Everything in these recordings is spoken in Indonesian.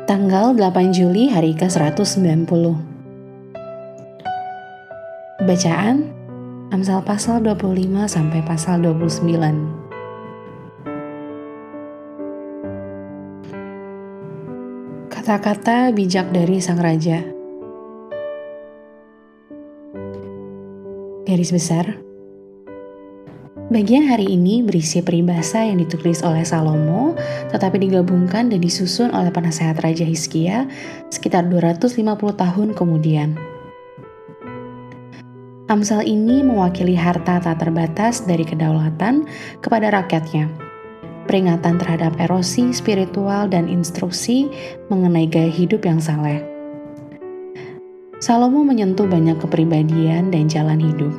Tanggal 8 Juli hari ke-190. Bacaan Amsal pasal 25 sampai pasal 29. Kata-kata bijak dari sang raja. Garis besar. Bagian hari ini berisi peribahasa yang ditulis oleh Salomo, tetapi digabungkan dan disusun oleh penasehat Raja Hizkia sekitar 250 tahun kemudian. Amsal ini mewakili harta tak terbatas dari kedaulatan kepada rakyatnya, peringatan terhadap erosi spiritual dan instruksi mengenai gaya hidup yang saleh. Salomo menyentuh banyak kepribadian dan jalan hidup,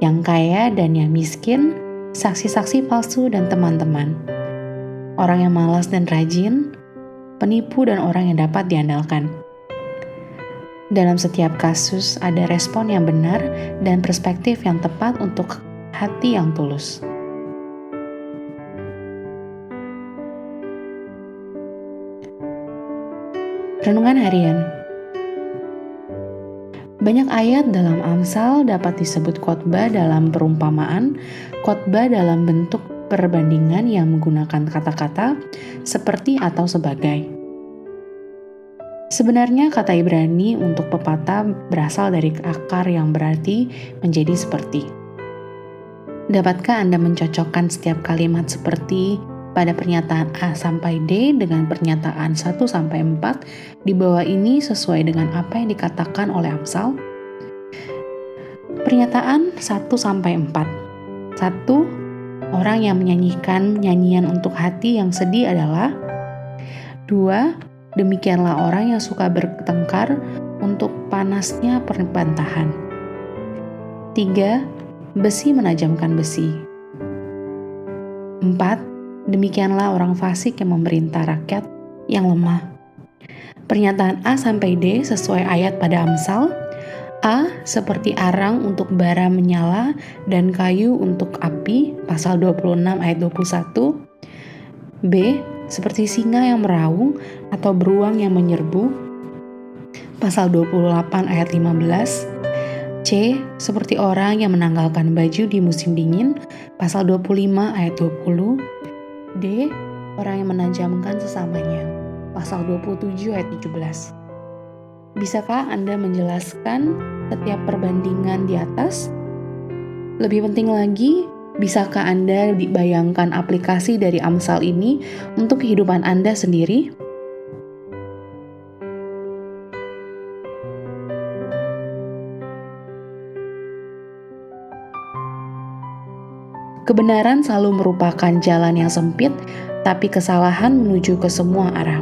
yang kaya dan yang miskin, saksi-saksi palsu dan teman-teman, orang yang malas dan rajin, penipu dan orang yang dapat diandalkan. Dalam setiap kasus ada respon yang benar dan perspektif yang tepat untuk hati yang tulus. Renungan harian. Banyak ayat dalam Amsal dapat disebut khotbah dalam perumpamaan, khotbah dalam bentuk perbandingan yang menggunakan kata-kata seperti atau sebagai. Sebenarnya kata Ibrani untuk pepatah berasal dari akar yang berarti menjadi seperti. Dapatkah Anda mencocokkan setiap kalimat seperti pada pernyataan A sampai D dengan pernyataan 1 sampai 4 di bawah ini sesuai dengan apa yang dikatakan oleh Amsal? Pernyataan 1 sampai 4. 1. Orang yang menyanyikan nyanyian untuk hati yang sedih adalah 2. Demikianlah orang yang suka bertengkar untuk panasnya perbantahan. 3. Besi menajamkan besi. 4. Demikianlah orang fasik yang memerintah rakyat yang lemah. Pernyataan A sampai D sesuai ayat pada Amsal. A. Seperti arang untuk bara menyala dan kayu untuk api, pasal 26 ayat 21. B. Seperti singa yang meraung atau beruang yang menyerbu, pasal 28 ayat 15. C. Seperti orang yang menanggalkan baju di musim dingin, pasal 25 ayat 20. D. Orang yang menajamkan sesamanya, pasal 27 ayat 17. Bisakah Anda menjelaskan setiap perbandingan di atas? Lebih penting lagi, bisakah Anda dibayangkan aplikasi dari Amsal ini untuk kehidupan Anda sendiri? Kebenaran selalu merupakan jalan yang sempit, tapi kesalahan menuju ke semua arah.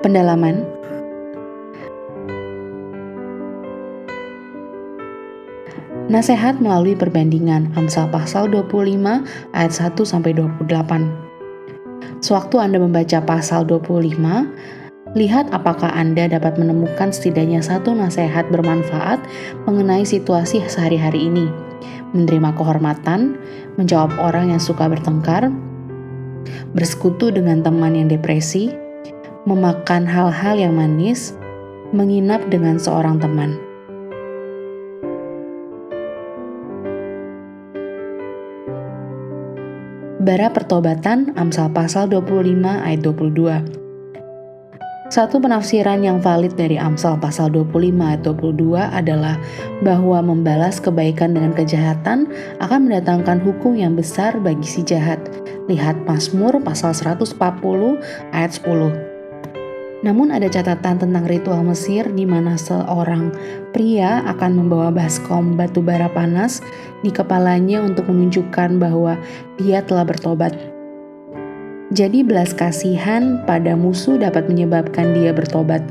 Pendalaman. Nasihat melalui perbandingan Amsal pasal 25 ayat 1 sampai 28. Sewaktu Anda membaca pasal 25, lihat apakah Anda dapat menemukan setidaknya satu nasihat bermanfaat mengenai situasi sehari-hari ini. Menerima kehormatan, menjawab orang yang suka bertengkar, bersekutu dengan teman yang depresi, memakan hal-hal yang manis, menginap dengan seorang teman. Bara pertobatan Amsal pasal 25 ayat 22. Satu penafsiran yang valid dari Amsal pasal 25 ayat 22 adalah bahwa membalas kebaikan dengan kejahatan akan mendatangkan hukum yang besar bagi si jahat. Lihat Mazmur pasal 140 ayat 10. Namun ada catatan tentang ritual Mesir di mana seorang pria akan membawa baskom batu bara panas di kepalanya untuk menunjukkan bahwa dia telah bertobat. Jadi belas kasihan pada musuh dapat menyebabkan dia bertobat.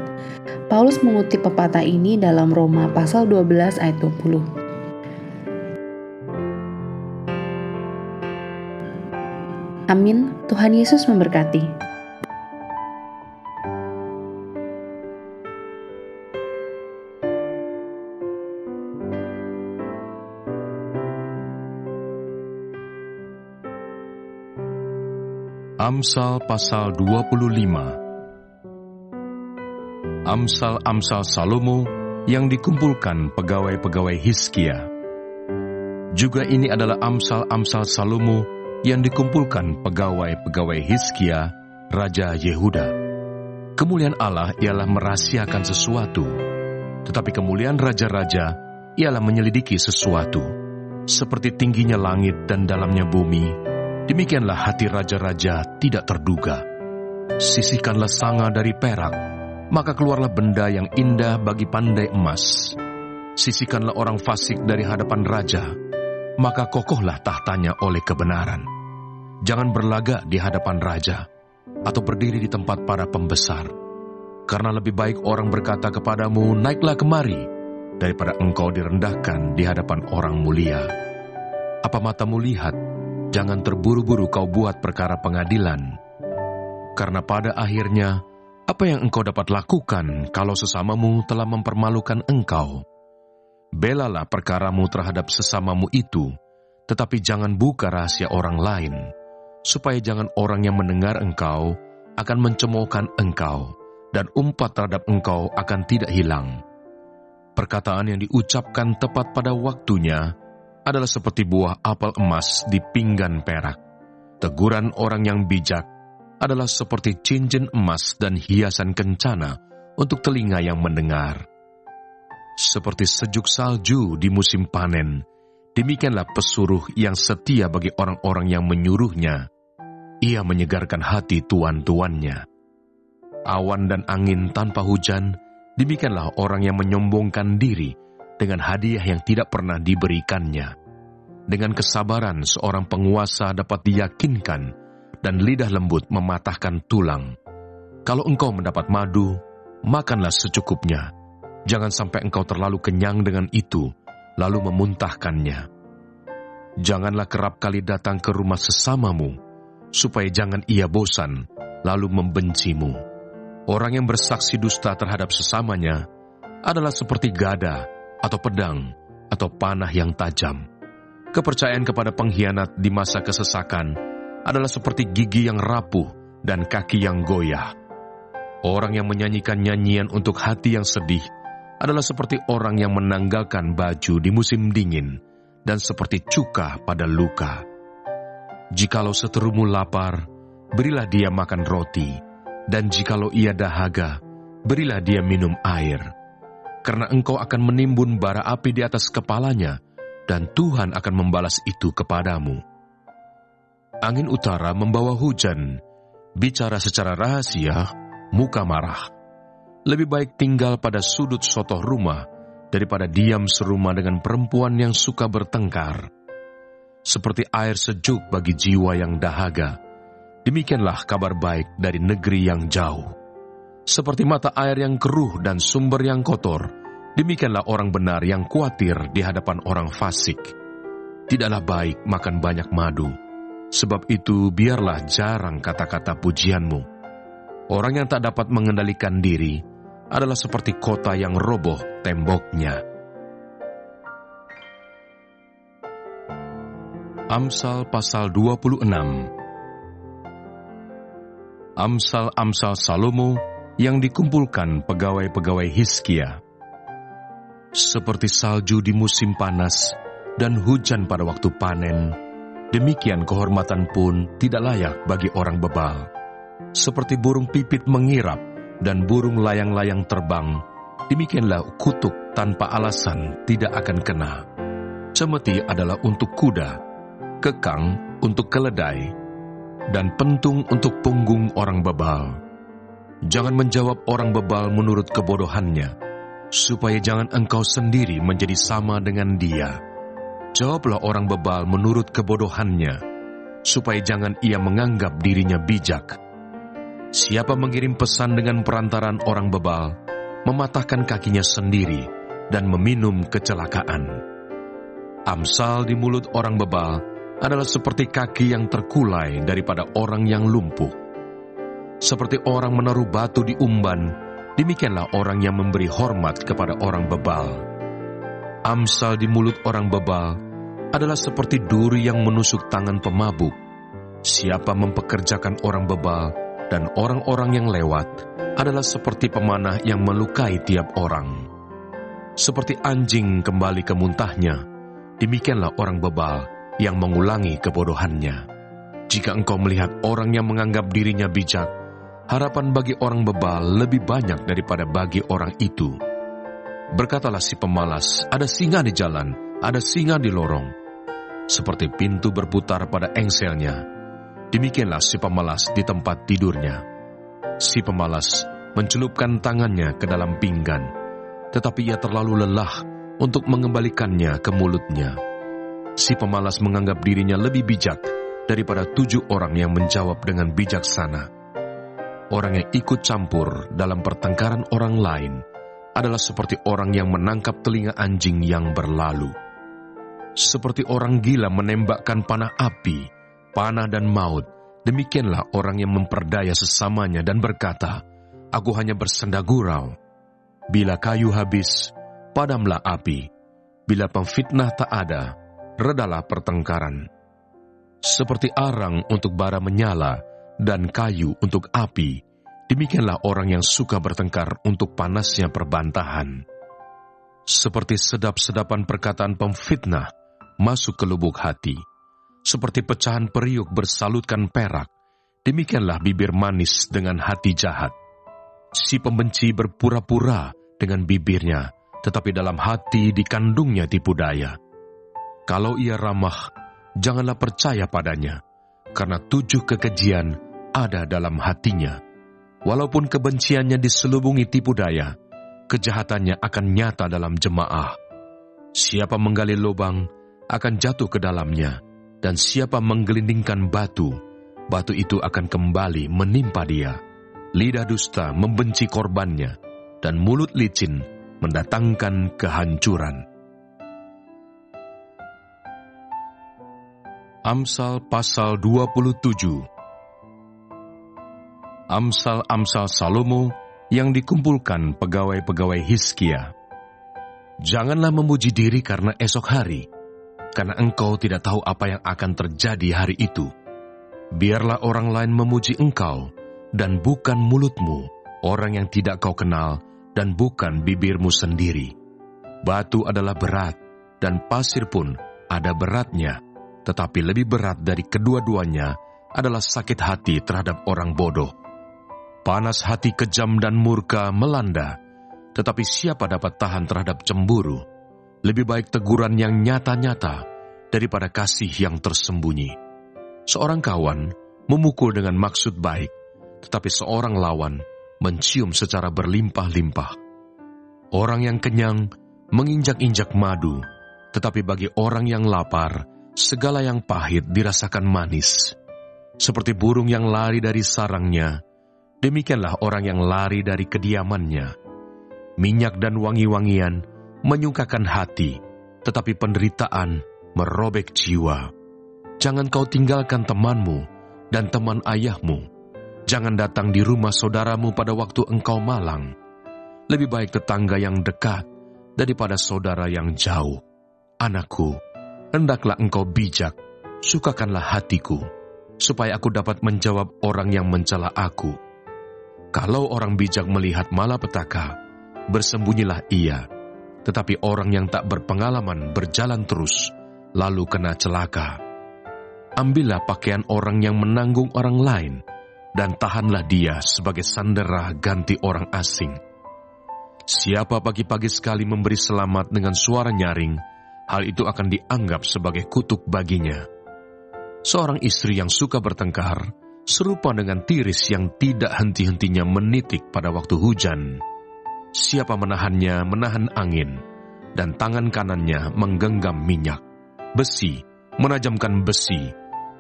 Paulus mengutip pepatah ini dalam Roma pasal 12 ayat 20. Amin. Tuhan Yesus memberkati. Amsal pasal 25. Amsal-amsal Salomo yang dikumpulkan pegawai-pegawai Hizkia. Juga ini adalah amsal-amsal Salomo yang dikumpulkan pegawai-pegawai Hizkia, Raja Yehuda. Kemuliaan Allah ialah merahasiakan sesuatu, tetapi kemuliaan raja-raja ialah menyelidiki sesuatu. Seperti tingginya langit dan dalamnya bumi, demikianlah hati raja-raja tidak terduga. Sisihkanlah sanga dari perak, maka keluarlah benda yang indah bagi pandai emas. Sisihkanlah orang fasik dari hadapan raja, maka kokohlah tahtanya oleh kebenaran. Jangan berlagak di hadapan raja, atau berdiri di tempat para pembesar. Karena lebih baik orang berkata kepadamu, naiklah kemari, daripada engkau direndahkan di hadapan orang mulia. Apa matamu lihat, jangan terburu-buru kau buat perkara pengadilan. Karena pada akhirnya, apa yang engkau dapat lakukan kalau sesamamu telah mempermalukan engkau? Belalah perkaramu terhadap sesamamu itu, tetapi jangan buka rahasia orang lain, supaya jangan orang yang mendengar engkau akan mencemoohkan engkau, dan umpat terhadap engkau akan tidak hilang. Perkataan yang diucapkan tepat pada waktunya adalah seperti buah apel emas di pinggan perak. Teguran orang yang bijak adalah seperti cincin emas dan hiasan kencana untuk telinga yang mendengar. Seperti sejuk salju di musim panen, demikianlah pesuruh yang setia bagi orang-orang yang menyuruhnya. Ia menyegarkan hati tuan-tuannya. Awan dan angin tanpa hujan, demikianlah orang yang menyombongkan diri dengan hadiah yang tidak pernah diberikannya. Dengan kesabaran seorang penguasa dapat diyakinkan, dan lidah lembut mematahkan tulang. Kalau engkau mendapat madu, makanlah secukupnya. Jangan sampai engkau terlalu kenyang dengan itu, lalu memuntahkannya. Janganlah kerap kali datang ke rumah sesamamu, supaya jangan ia bosan, lalu membencimu. Orang yang bersaksi dusta terhadap sesamanya adalah seperti gada, atau pedang, atau panah yang tajam. Kepercayaan kepada pengkhianat di masa kesesakan adalah seperti gigi yang rapuh dan kaki yang goyah. Orang yang menyanyikan nyanyian untuk hati yang sedih adalah seperti orang yang menanggalkan baju di musim dingin, dan seperti cuka pada luka. Jikalau seterumu lapar, berilah dia makan roti, dan jikalau ia dahaga, berilah dia minum air. Karena engkau akan menimbun bara api di atas kepalanya, dan Tuhan akan membalas itu kepadamu. Angin utara membawa hujan, bicara secara rahasia, muka marah. Lebih baik tinggal pada sudut sotoh rumah, daripada diam serumah dengan perempuan yang suka bertengkar. Seperti air sejuk bagi jiwa yang dahaga, demikianlah kabar baik dari negeri yang jauh. Seperti mata air yang keruh dan sumber yang kotor, demikianlah orang benar yang khawatir di hadapan orang fasik. Tidaklah baik makan banyak madu, sebab itu biarlah jarang kata-kata pujianmu. Orang yang tak dapat mengendalikan diri adalah seperti kota yang roboh temboknya. Amsal pasal 26. Amsal-amsal Salomo yang dikumpulkan pegawai-pegawai Hizkia. Seperti salju di musim panas dan hujan pada waktu panen, demikian kehormatan pun tidak layak bagi orang bebal. Seperti burung pipit mengirap dan burung layang-layang terbang, demikianlah kutuk tanpa alasan tidak akan kena. Cemeti adalah untuk kuda, kekang untuk keledai, dan pentung untuk punggung orang bebal. Jangan menjawab orang bebal menurut kebodohannya, supaya jangan engkau sendiri menjadi sama dengan dia. Jawablah orang bebal menurut kebodohannya, supaya jangan ia menganggap dirinya bijak. Siapa mengirim pesan dengan perantaran orang bebal, mematahkan kakinya sendiri dan meminum kecelakaan. Amsal di mulut orang bebal adalah seperti kaki yang terkulai daripada orang yang lumpuh. Seperti orang menaruh batu di umban, demikianlah orang yang memberi hormat kepada orang bebal. Amsal di mulut orang bebal adalah seperti duri yang menusuk tangan pemabuk. Siapa mempekerjakan orang bebal dan orang-orang yang lewat adalah seperti pemanah yang melukai tiap orang. Seperti anjing kembali ke muntahnya, demikianlah orang bebal yang mengulangi kebodohannya. Jika engkau melihat orang yang menganggap dirinya bijak, harapan bagi orang bebal lebih banyak daripada bagi orang itu. Berkatalah si pemalas, ada singa di jalan, ada singa di lorong. Seperti pintu berputar pada engselnya, demikianlah si pemalas di tempat tidurnya. Si pemalas mencelupkan tangannya ke dalam pinggan, tetapi ia terlalu lelah untuk mengembalikannya ke mulutnya. Si pemalas menganggap dirinya lebih bijak daripada 7 orang yang menjawab dengan bijaksana. Orang yang ikut campur dalam pertengkaran orang lain adalah seperti orang yang menangkap telinga anjing yang berlalu. Seperti orang gila menembakkan panah api, panah dan maut, demikianlah orang yang memperdaya sesamanya dan berkata, "Aku hanya bersenda gurau." Bila kayu habis, padamlah api. Bila pemfitnah tak ada, redalah pertengkaran. Seperti arang untuk bara menyala dan kayu untuk api, demikianlah orang yang suka bertengkar untuk panasnya perbantahan. Seperti sedap-sedapan perkataan pemfitnah masuk ke lubuk hati, seperti pecahan periuk bersalutkan perak, demikianlah bibir manis dengan hati jahat. Si pembenci berpura-pura dengan bibirnya, tetapi dalam hati dikandungnya tipu daya. Kalau ia ramah, janganlah percaya padanya, karena 7 kekejian ada dalam hatinya. Walaupun kebenciannya diselubungi tipu daya, kejahatannya akan nyata dalam jemaah. Siapa menggali lubang akan jatuh ke dalamnya, dan siapa menggelindingkan batu, batu itu akan kembali menimpa dia. Lidah dusta membenci korbannya, dan mulut licin mendatangkan kehancuran. Amsal pasal 27. Amsal-amsal Salomo yang dikumpulkan pegawai-pegawai Hizkia. Janganlah memuji diri karena esok hari, karena engkau tidak tahu apa yang akan terjadi hari itu. Biarlah orang lain memuji engkau, dan bukan mulutmu, orang yang tidak kau kenal, dan bukan bibirmu sendiri. Batu adalah berat, dan pasir pun ada beratnya, tetapi lebih berat dari kedua-duanya adalah sakit hati terhadap orang bodoh. Panas hati kejam dan murka melanda, tetapi siapa dapat tahan terhadap cemburu? Lebih baik teguran yang nyata-nyata daripada kasih yang tersembunyi. Seorang kawan memukul dengan maksud baik, tetapi seorang lawan mencium secara berlimpah-limpah. Orang yang kenyang menginjak-injak madu, tetapi bagi orang yang lapar, segala yang pahit dirasakan manis. Seperti burung yang lari dari sarangnya, demikianlah orang yang lari dari kediamannya. Minyak dan wangi-wangian menyukakan hati, tetapi penderitaan merobek jiwa. Jangan kau tinggalkan temanmu dan teman ayahmu. Jangan datang di rumah saudaramu pada waktu engkau malang. Lebih baik tetangga yang dekat daripada saudara yang jauh. Anakku, hendaklah engkau bijak, sukakanlah hatiku, supaya aku dapat menjawab orang yang mencela aku. Kalau orang bijak melihat malapetaka, bersembunyilah ia. Tetapi orang yang tak berpengalaman berjalan terus, lalu kena celaka. Ambillah pakaian orang yang menanggung orang lain, dan tahanlah dia sebagai sandera ganti orang asing. Siapa pagi-pagi sekali memberi selamat dengan suara nyaring, hal itu akan dianggap sebagai kutuk baginya. Seorang istri yang suka bertengkar, serupa dengan tiris yang tidak henti-hentinya menitik pada waktu hujan. Siapa menahannya menahan angin, dan tangan kanannya menggenggam minyak. Besi menajamkan besi,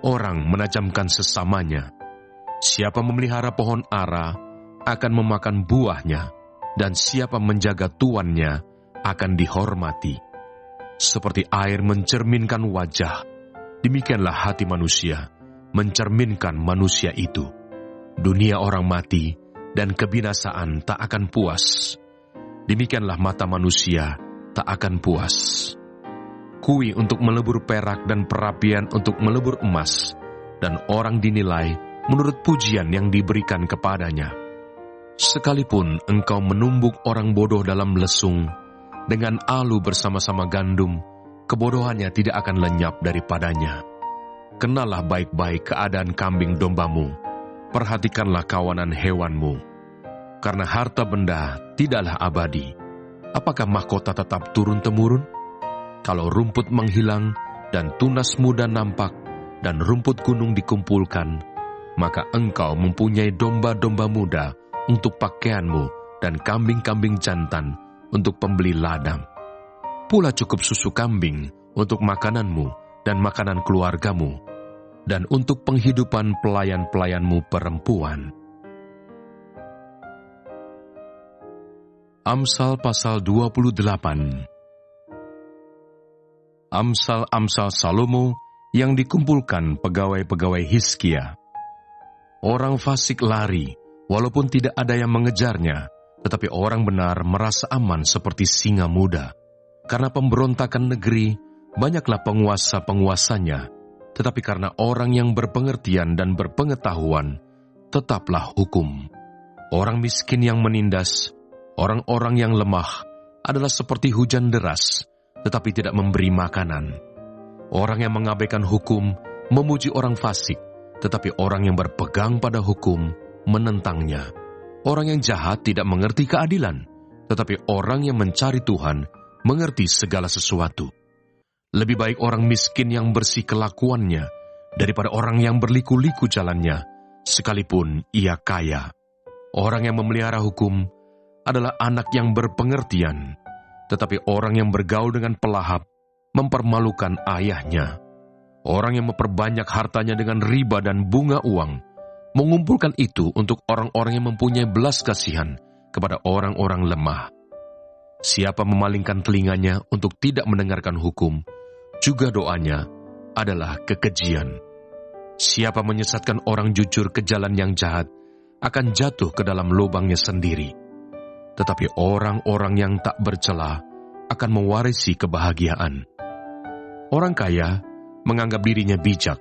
orang menajamkan sesamanya. Siapa memelihara pohon ara akan memakan buahnya, dan siapa menjaga tuannya akan dihormati. Seperti air mencerminkan wajah, demikianlah hati manusia mencerminkan manusia itu. Dunia orang mati dan kebinasaan tak akan puas. Demikianlah mata manusia tak akan puas. Kui untuk melebur perak dan perapian untuk melebur emas, dan orang dinilai menurut pujian yang diberikan kepadanya. Sekalipun engkau menumbuk orang bodoh dalam lesung, dengan alu bersama-sama gandum, kebodohannya tidak akan lenyap daripadanya. Kenalah baik-baik keadaan kambing dombamu, perhatikanlah kawanan hewanmu. Karena harta benda tidaklah abadi, apakah mahkota tetap turun-temurun? Kalau rumput menghilang dan tunas muda nampak, dan rumput gunung dikumpulkan, maka engkau mempunyai domba-domba muda untuk pakaianmu dan kambing-kambing jantan untuk pembeli ladang. Pula cukup susu kambing untuk makananmu dan makanan keluargamu, dan untuk penghidupan pelayan-pelayanmu perempuan. Amsal pasal 28. Amsal-amsal Salomo yang dikumpulkan pegawai-pegawai Hizkia. Orang fasik lari, walaupun tidak ada yang mengejarnya, tetapi orang benar merasa aman seperti singa muda. Karena pemberontakan negeri, banyaklah penguasa-penguasanya, tetapi karena orang yang berpengertian dan berpengetahuan, tetaplah hukum. Orang miskin yang menindas, orang-orang yang lemah, adalah seperti hujan deras, tetapi tidak memberi makanan. Orang yang mengabaikan hukum memuji orang fasik, tetapi orang yang berpegang pada hukum menentangnya. Orang yang jahat tidak mengerti keadilan, tetapi orang yang mencari Tuhan mengerti segala sesuatu. Lebih baik orang miskin yang bersih kelakuannya daripada orang yang berliku-liku jalannya, sekalipun ia kaya. Orang yang memelihara hukum adalah anak yang berpengertian, tetapi orang yang bergaul dengan pelahap mempermalukan ayahnya. Orang yang memperbanyak hartanya dengan riba dan bunga uang, mengumpulkan itu untuk orang-orang yang mempunyai belas kasihan kepada orang-orang lemah. Siapa memalingkan telinganya untuk tidak mendengarkan hukum, juga doanya adalah kekejian. Siapa menyesatkan orang jujur ke jalan yang jahat, akan jatuh ke dalam lubangnya sendiri. Tetapi orang-orang yang tak bercela akan mewarisi kebahagiaan. Orang kaya menganggap dirinya bijak,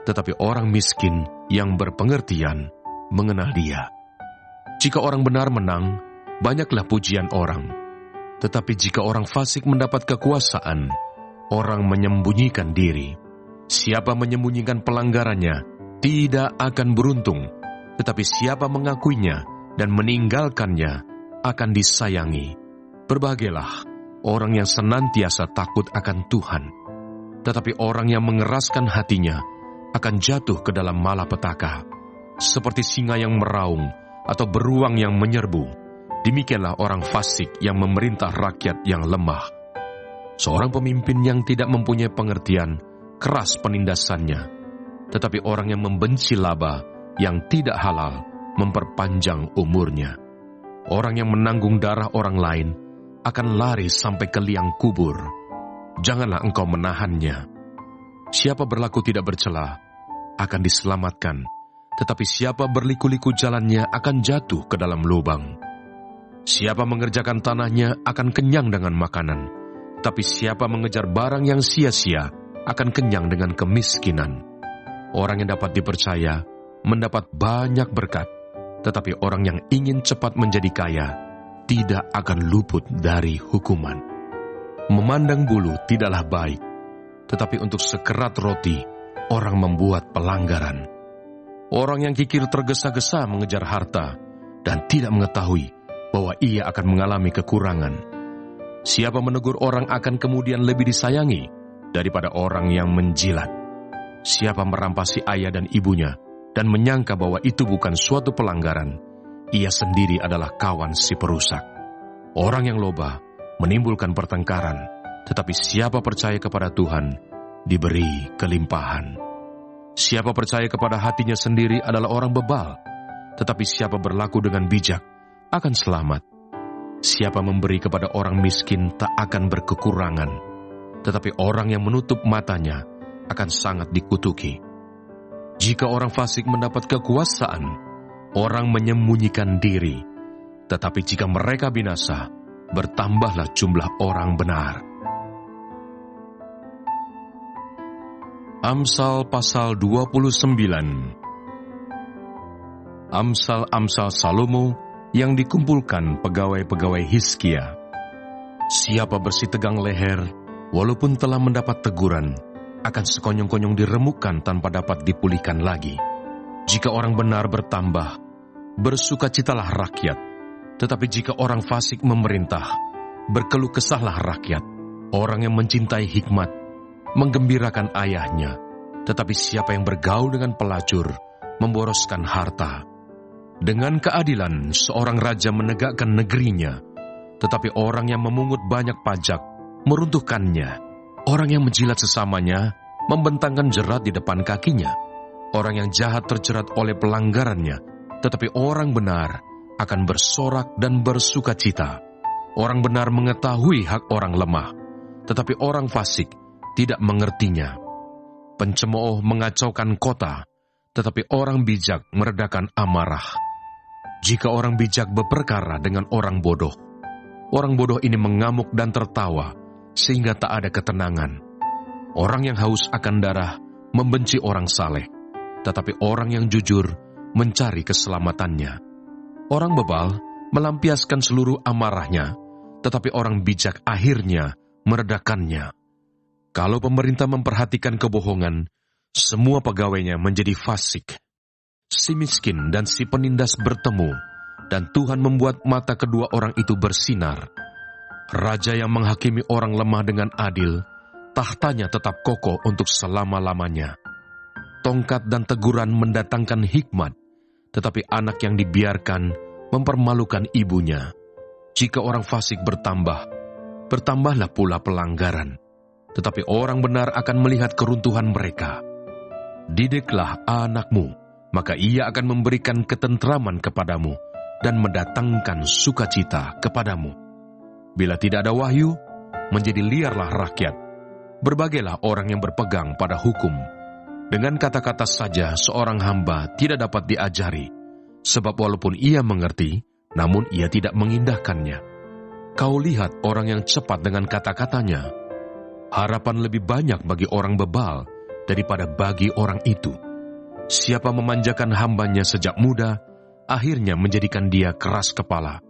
tetapi orang miskin yang berpengertian mengenal dia. Jika orang benar menang, banyaklah pujian orang. Tetapi jika orang fasik mendapat kekuasaan, orang menyembunyikan diri. Siapa menyembunyikan pelanggarannya tidak akan beruntung, tetapi siapa mengakuinya dan meninggalkannya akan disayangi. Berbahagialah orang yang senantiasa takut akan Tuhan, tetapi orang yang mengeraskan hatinya akan jatuh ke dalam malapetaka. Seperti singa yang meraung atau beruang yang menyerbu, demikianlah orang fasik yang memerintah rakyat yang lemah. Seorang pemimpin yang tidak mempunyai pengertian, keras penindasannya, tetapi orang yang membenci laba yang tidak halal memperpanjang umurnya. Orang yang menanggung darah orang lain akan lari sampai ke liang kubur. Janganlah engkau menahannya. Siapa berlaku tidak bercela akan diselamatkan, tetapi siapa berliku-liku jalannya akan jatuh ke dalam lubang. Siapa mengerjakan tanahnya akan kenyang dengan makanan, tapi siapa mengejar barang yang sia-sia akan kenyang dengan kemiskinan. Orang yang dapat dipercaya mendapat banyak berkat, tetapi orang yang ingin cepat menjadi kaya tidak akan luput dari hukuman. Memandang bulu tidaklah baik, tetapi untuk sekerat roti orang membuat pelanggaran. Orang yang kikir tergesa-gesa mengejar harta dan tidak mengetahui bahwa ia akan mengalami kekurangan. Siapa menegur orang akan kemudian lebih disayangi daripada orang yang menjilat. Siapa merampasi ayah dan ibunya dan menyangka bahwa itu bukan suatu pelanggaran, ia sendiri adalah kawan si perusak. Orang yang loba menimbulkan pertengkaran, tetapi siapa percaya kepada Tuhan, diberi kelimpahan. Siapa percaya kepada hatinya sendiri adalah orang bebal, tetapi siapa berlaku dengan bijak akan selamat. Siapa memberi kepada orang miskin tak akan berkekurangan, tetapi orang yang menutup matanya akan sangat dikutuki. Jika orang fasik mendapat kekuasaan, orang menyembunyikan diri. Tetapi jika mereka binasa, bertambahlah jumlah orang benar. Amsal pasal 29. Amsal-amsal Salomo yang dikumpulkan pegawai-pegawai Hizkia. Siapa bersih tegang leher, walaupun telah mendapat teguran, akan sekonyong-konyong diremukkan tanpa dapat dipulihkan lagi. Jika orang benar bertambah, bersukacitalah rakyat. Tetapi jika orang fasik memerintah, berkeluh kesahlah rakyat. Orang yang mencintai hikmat, menggembirakan ayahnya. Tetapi siapa yang bergaul dengan pelacur, memboroskan harta. Dengan keadilan, seorang raja menegakkan negerinya. Tetapi orang yang memungut banyak pajak, meruntuhkannya. Orang yang menjilat sesamanya, membentangkan jerat di depan kakinya. Orang yang jahat terjerat oleh pelanggarannya, tetapi orang benar akan bersorak dan bersukacita. Orang benar mengetahui hak orang lemah, tetapi orang fasik tidak mengertinya. Pencemooh mengacaukan kota, tetapi orang bijak meredakan amarah. Jika orang bijak berperkara dengan orang bodoh ini mengamuk dan tertawa, sehingga tak ada ketenangan. Orang yang haus akan darah membenci orang saleh, tetapi orang yang jujur mencari keselamatannya. Orang bebal melampiaskan seluruh amarahnya, tetapi orang bijak akhirnya meredakannya. Kalau pemerintah memperhatikan kebohongan, semua pegawainya menjadi fasik. Si miskin dan si penindas bertemu, dan Tuhan membuat mata kedua orang itu bersinar. Raja yang menghakimi orang lemah dengan adil, tahtanya tetap kokoh untuk selama-lamanya. Tongkat dan teguran mendatangkan hikmat, tetapi anak yang dibiarkan mempermalukan ibunya. Jika orang fasik bertambah, bertambahlah pula pelanggaran. Tetapi orang benar akan melihat keruntuhan mereka. Didiklah anakmu, maka ia akan memberikan ketentraman kepadamu dan mendatangkan sukacita kepadamu. Bila tidak ada wahyu, menjadi liarlah rakyat. Berbagailah orang yang berpegang pada hukum. Dengan kata-kata saja seorang hamba tidak dapat diajari, sebab walaupun ia mengerti, namun ia tidak mengindahkannya. Kau lihat orang yang cepat dengan kata-katanya. Harapan lebih banyak bagi orang bebal daripada bagi orang itu. Siapa memanjakan hambanya sejak muda, akhirnya menjadikan dia keras kepala.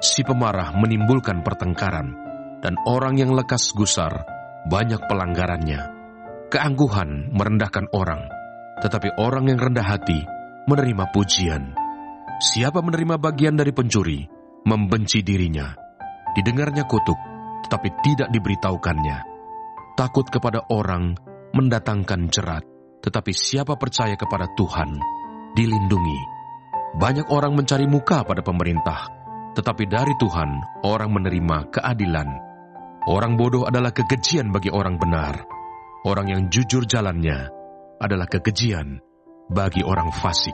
Si pemarah menimbulkan pertengkaran, dan orang yang lekas gusar banyak pelanggarannya. Keangkuhan merendahkan orang, tetapi orang yang rendah hati menerima pujian. Siapa menerima bagian dari pencuri, membenci dirinya. Didengarnya kutuk, tetapi tidak diberitahukannya. Takut kepada orang mendatangkan jerat, tetapi siapa percaya kepada Tuhan, dilindungi. Banyak orang mencari muka pada pemerintah, tetapi dari Tuhan orang menerima keadilan. Orang bodoh adalah kekejian bagi orang benar. Orang yang jujur jalannya adalah kekejian bagi orang fasik.